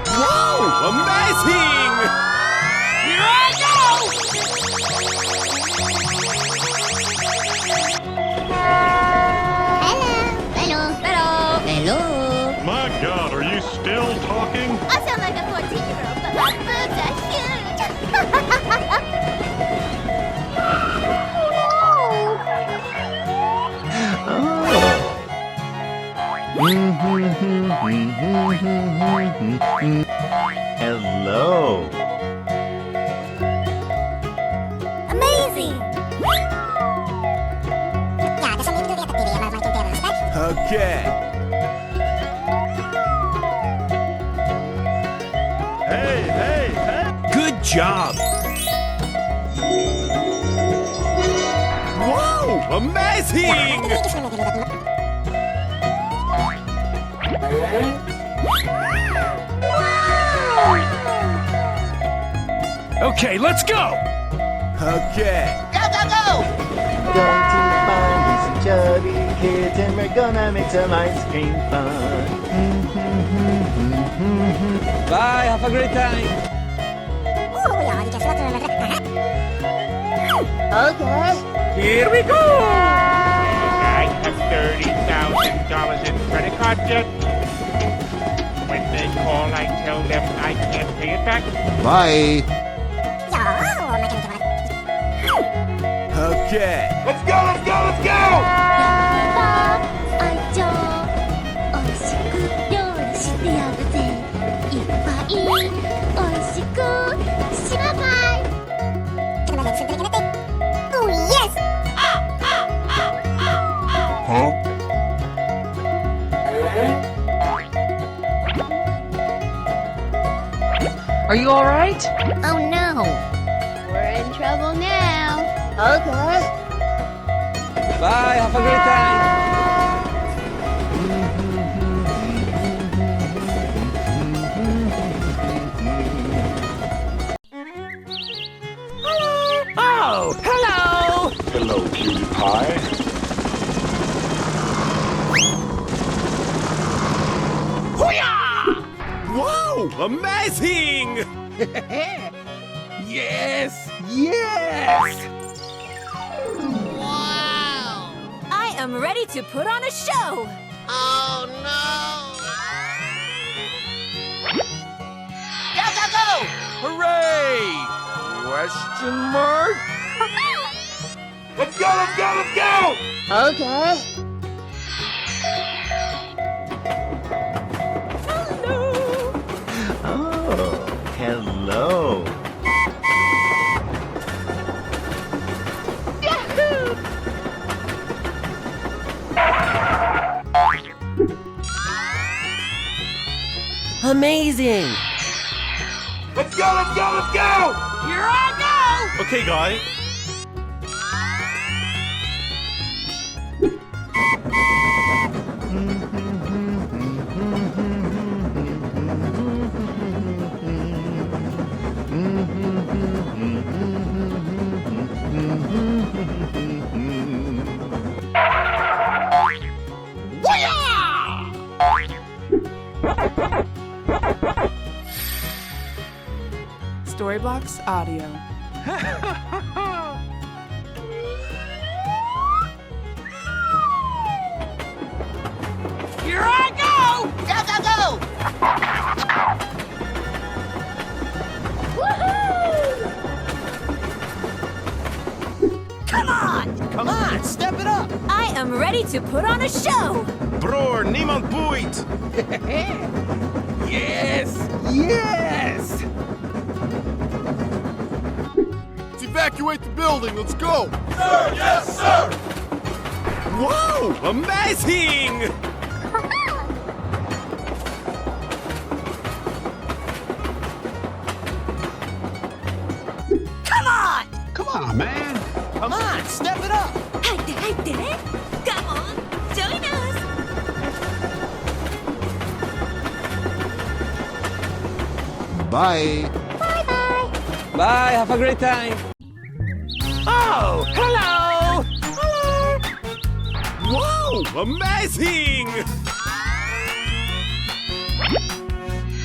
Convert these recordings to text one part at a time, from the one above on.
Wow! Amazing! Here I go! Hello. My God, are you still talking? I sound like a 14-year-old, but my boobs are huge. Hello. Amazing. Okay. Hey! Good job! Wow! Amazing! Okay, let's go! Okay. Going to find me some chubby kids and we're gonna make some ice cream fun. Bye, have a great time! Okay. Here we go! I have $30,000 in credit card debt. When they call, I tell them I can't pay it back. Bye. Okay. Let's go! 愛情おいしく料理してやるぜいっぱいおいしくしなさい Oh yes! Are you alright? Oh no! We're in trouble now. Okay. Bye, have a great time! Oh, hello! Hello, cutie pie. Hoo-yah! Wow, amazing! Yes! I am ready to put on a show! Oh no! Hooray! Question mark? Let's go! Okay. Oh, hello. Amazing! Let's go! Here I go! Okay, guy. Storybox Audio. Here I go! Come on, step it up! I am ready to put on a show! Bror, niemand boeit! Yes! Let's evacuate the building. Let's go. Wow, amazing! Come on, man. Come on, step it up! 入ってね Come on, join us! Bye. Bye, have a great time! Oh, hello! Wow, Amazing!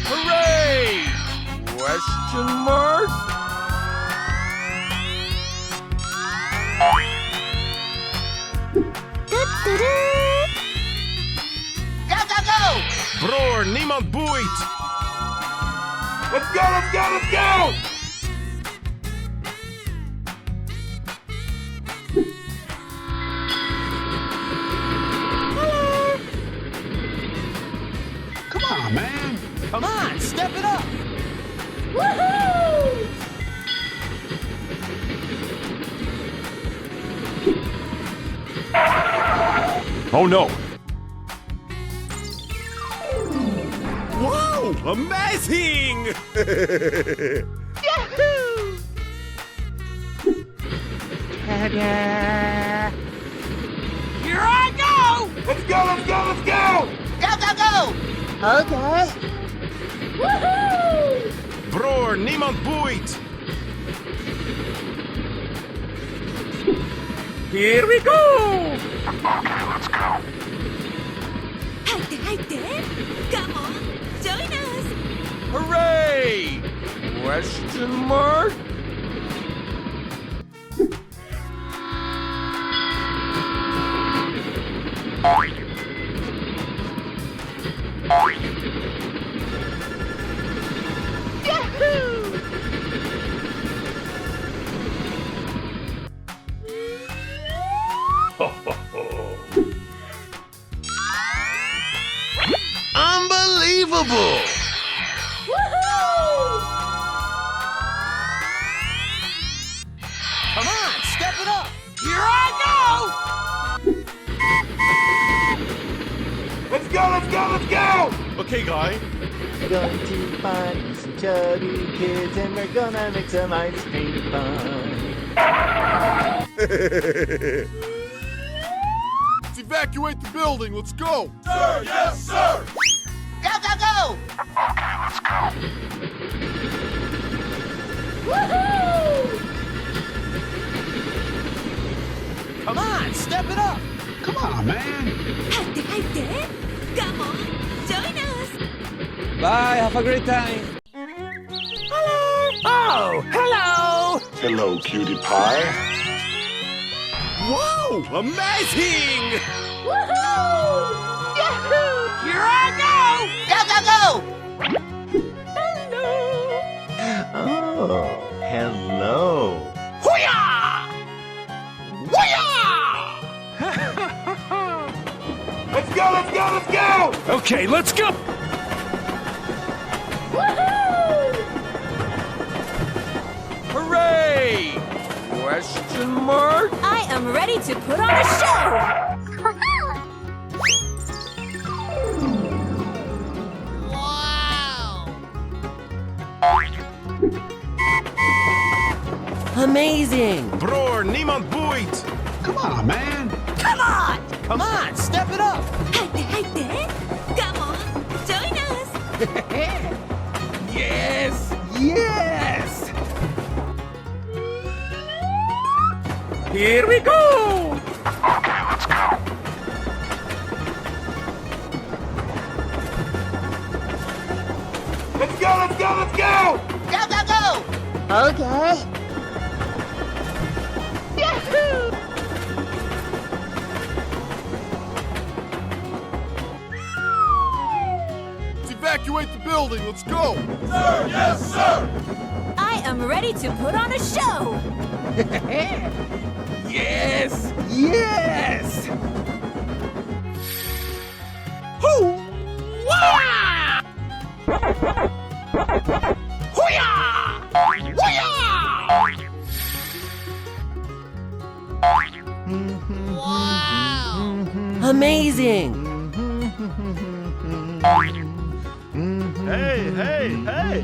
Hooray! Question mark? Broer, niemand boeit! Let's go, let's go, let's go! Come on, man. Come on, step it up! Woohoo! Oh no. Wow! Amazing! Ta-da! Here I go! Let's go, let's go, let's go! Okay. Woohoo! Broer, niemand boeit! Here we go! 入って入って Come on, join us! Hooray! Question mark? Unbelievable! Woohoo! Come on, step it up! Here I Let's go, let's go, let's go! Okay, guy. Going to find you some chubby kids and we're gonna make some ice cream fun. Let's evacuate the building, let's go! Sir, yes, sir! Woohoo! Come on, step it up! Come on, man! 入って入って Come on, join us! Bye, have a great time! Oh, hello! Hello, cutie pie. Wow! Amazing! Woohoo! Yahoo! Here I go! Oh, hello. Hoo-yah! Hoo-yah! Let's go, let's go, let's go! Okay, let's go! Woohoo! Hooray! Question mark? I am ready to put on a show! Amazing! Broer, niemand boeit! Come on, man! Come on! Come on, step it up! 入って入って Come on, join us! Yes! Yes! Here we go! Let's go, let's go, let's go! Okay. Let's evacuate the building, let's go! Sir, yes, sir! I am ready to put on a show! Yes! Yes! Hoo-wah! Hoo-yah! Hoo-yah! Amazing! Hey, hey, hey!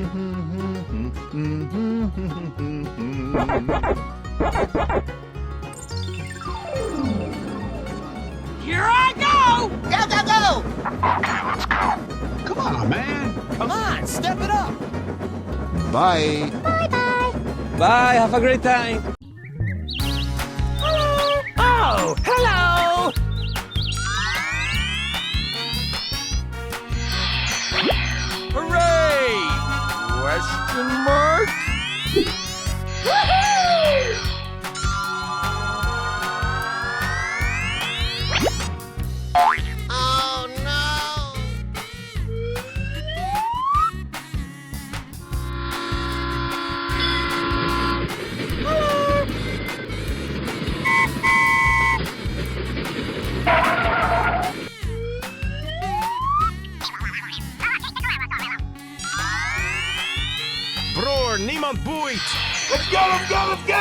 Here I go! Come on, man! Come on, step it up! Bye! Bye, have a great time! Oh, hello! Question mark? Oh no! Bror, niemand boeit! Let's go, let's go, let's go!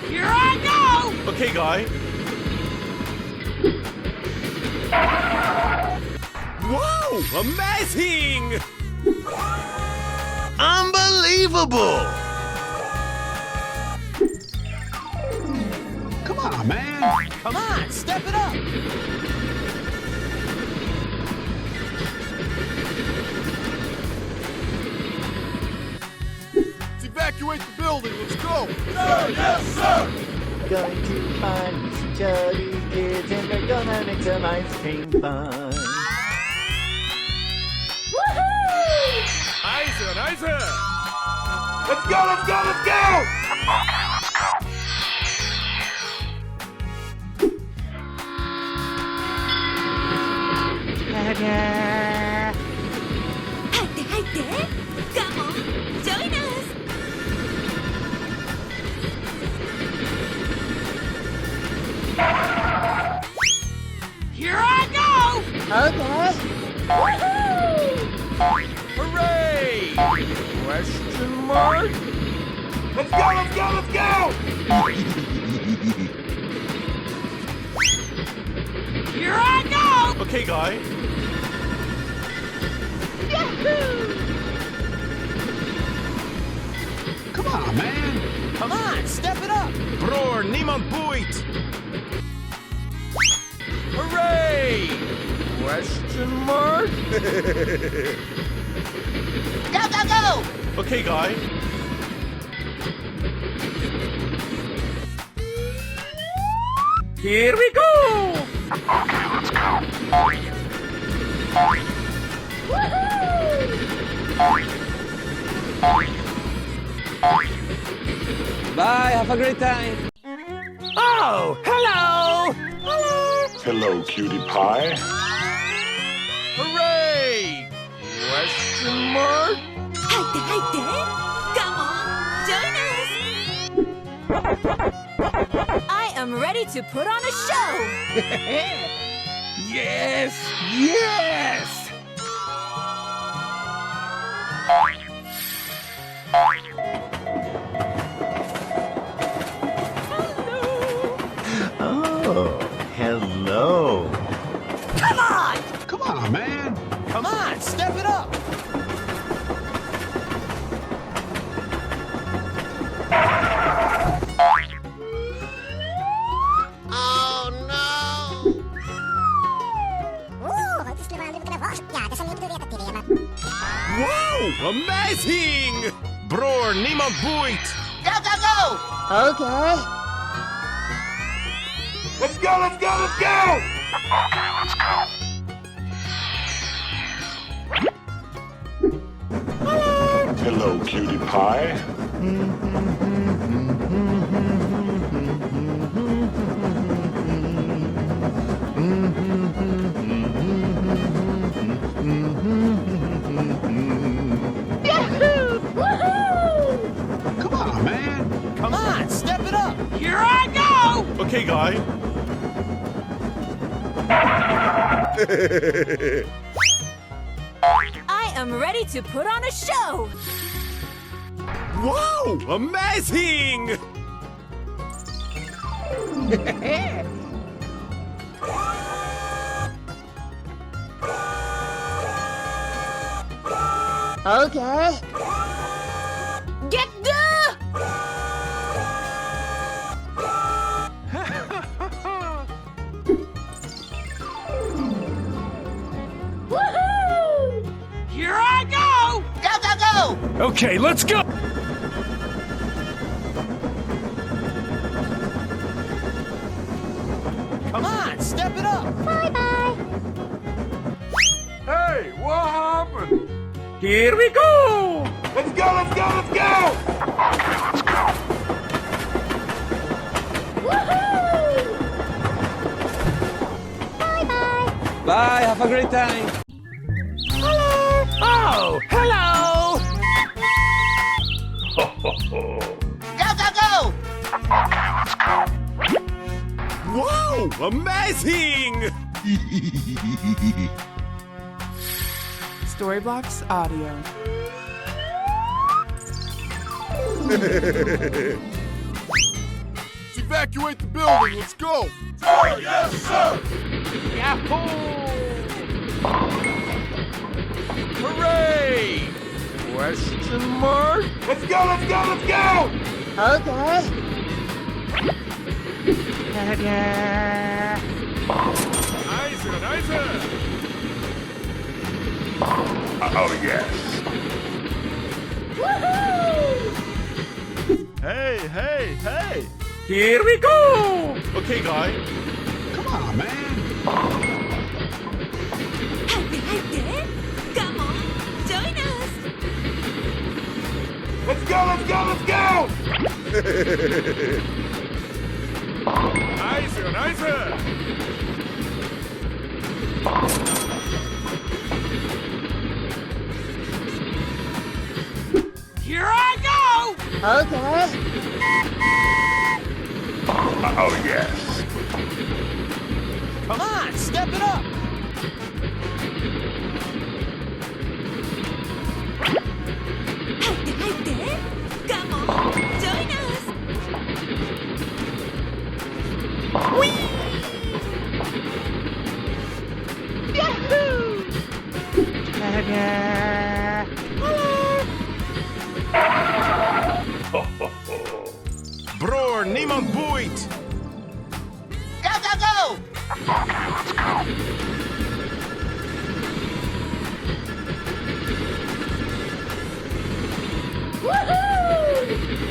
Here I go! Okay, guy. Wow! Amazing! Unbelievable! Come on, man! Come on, step it up! Let's evacuate the building, let's go! Sir, yes, sir! Going to find some chubby kids and we're gonna make some ice cream fun. Eisen, Eisen! Let's go, let's go, let's go! Hide. Come on, join us. Here I go! Hooray! Question mark? Let's go, let's go, let's go! Here I go! Okay, guy. Come on, man! Come on, step it up! Bror, niemand boeit! Hooray! Question mark? Okay, guy. Here we go! Bye, have a great time! Oh, hello! Hello, cutie pie. Hooray! Question mark? Hide. Come on, join us. I am ready to put on a show. Yes! Yes! Oh, hello. Come on, man! Come on, step it up! Oh no! Wow! Amazing! Bror, niemand boeit! Let's go, let's go, let's go! Hello, cutie pie. Come on, man. Come on, step it up! Here I go! Okay, guy. I am ready to put on a show. Wow! Amazing! Get the... Here I go! Okay, let's go! Come on, it up. Bye bye. Hey, what happened? Here we go! Let's go, let's go, let's go! Woohoo! Bye bye. Bye, have a great time. Oh, hello! Wow, amazing! Storybox Audio. Let's evacuate the building, let's go! Sir, yes, sir! Hooray! Question mark? Let's go, let's go, let's go! Nicer, nicer! Oh, yes. Hey, hey, hey! Here we go! Okay, guy. Come on, join us. Let's go, let's go, let's go! Nicer, nicer! Here I go. Oh, yes. Come on, step it up. Come on, join us. Bror, niemand boeit!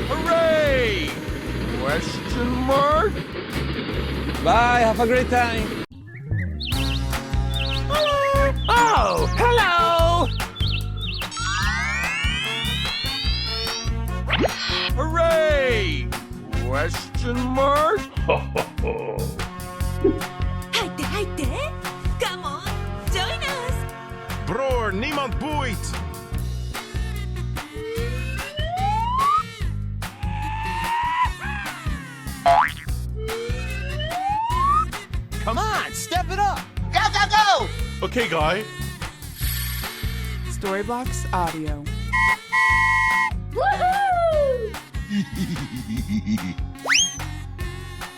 Hooray! Question mark? Bye, have a great time. Oh, hello! Hooray! Question mark? Come on, join us. Bror, niemand boeit! Come on, step it up. Okay, guy. Storybox Audio. Woohoo!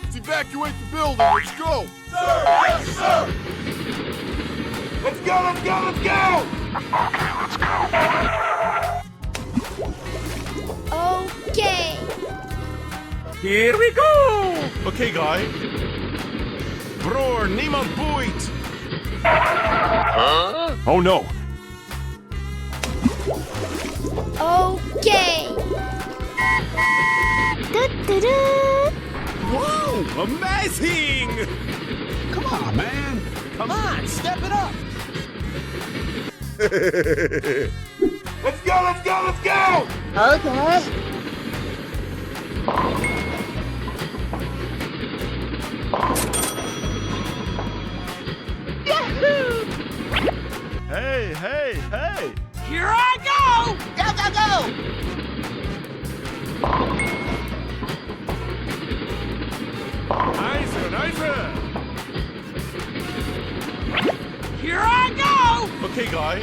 Let's evacuate the building, let's go! Sir, yes, sir! Let's go, let's go, let's go! Okay. Here we go! Okay, guy. Bror, niemand boeit! Oh no! Okay. Doo-doo-doo. Wow, amazing! Come on, man. Come on, step it up. Let's go, let's go, let's go! Hey, hey, hey! Here I go. Nicer, nicer! Here I go. Okay, guy.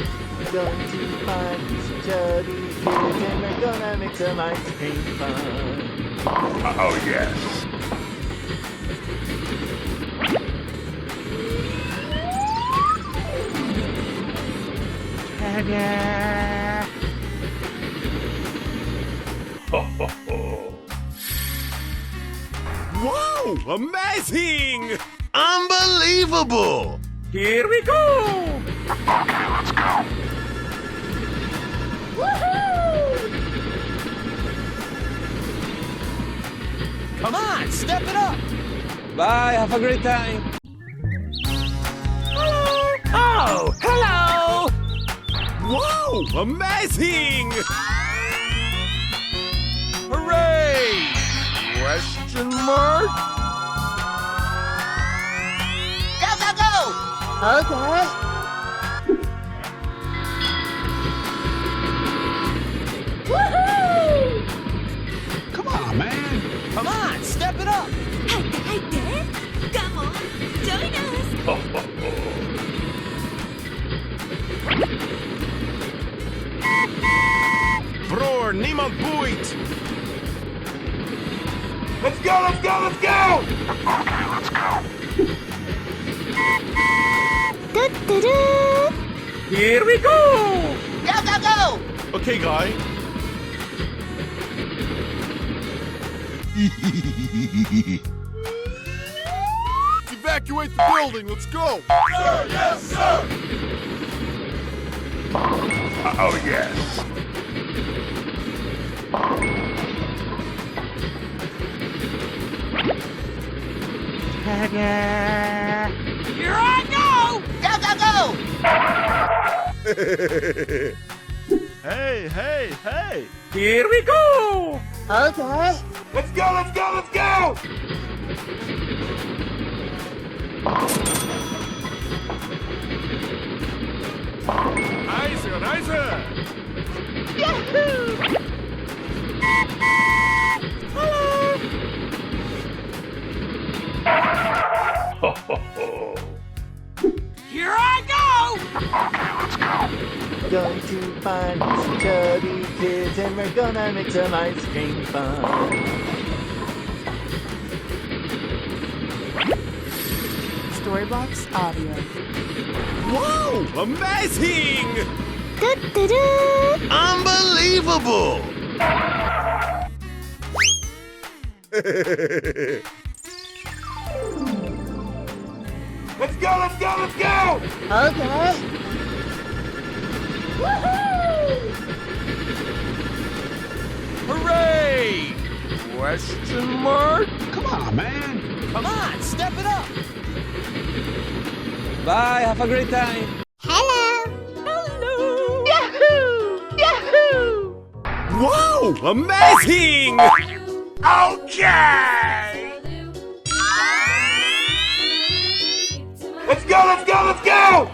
Going to find these chubby kids and we're gonna make some ice cream fun. Oh, yes. Wow, amazing! Unbelievable! Here we go! Woohoo! Come on, step it up. Bye, have a great time. Oh, hello! Wow, amazing! Hooray! Question mark? Go, go, go! Okay. Come on, man. Come on, step it up! 入って入って。Come on, join us. Bror, niemand boeit! Let's go, let's go, let's go! Here we go! Go, go, go! Okay, guy. Evacuate the building, let's go! Sir, yes, sir! Oh, yes. Here I go! Go, go, go! Hey, hey, hey! Here we go! Okay. Let's go, let's go, let's go! Nice, nice! Here I go! Going to find some chubby kids and we're gonna make some ice cream fun. Storybox Audio. Wow, amazing! Unbelievable! Let's go, let's go, let's go! Okay. Hooray! Question mark? Come on, man. Come on, step it up! Bye, have a great time. Hello. Wow, amazing! Okay! Let's go, let's go, let's go!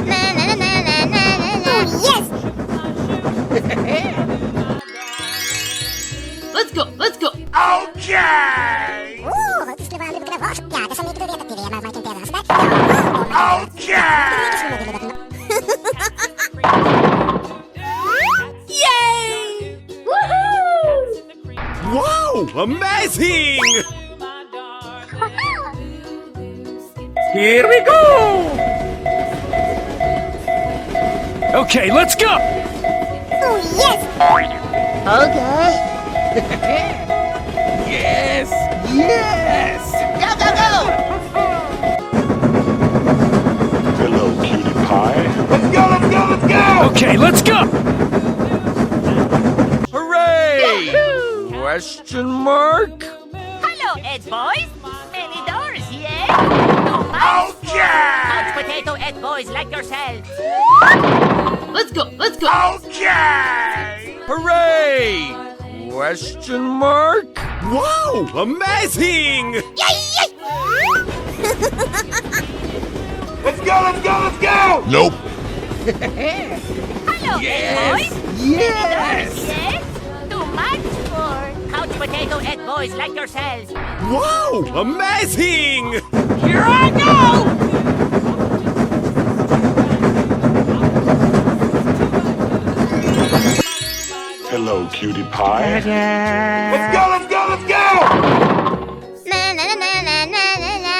Na na na na na na na. Yes. Let's go, let's go! Okay! Okay! Yay! Woohoo! Wow, amazing! Here we go! Okay, let's go! Oh yes! Okay. Yes! Yes! Go, go, go! Hello, cutie pie. Let's go, let's go, let's go! Okay, let's go! Hooray! Question mark? Hello, Ed boys. Many doors, yeah? Okay! Couch potato Ed boys like yourselves. Let's go, let's go! Okay! Hooray! Question mark? Wow, amazing! Let's go, let's go, let's go! Nope. Hello, Yes. Ed boys. Yes! Yes? Too much for couch potato Ed boys like yourselves. Wow, amazing! Here I go! Hello, cutie pie. Let's go, let's go, let's go! Na na na na na na na na.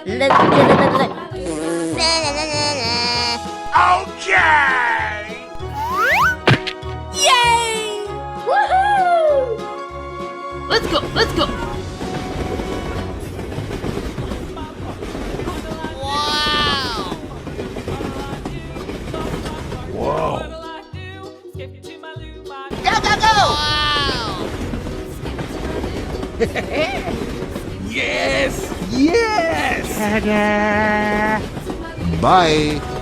Na na na na na. Okay! Yay! Woohoo! Let's go, let's go! Wow! Go, go, go! Yes! Yes! Ta-da! Bye.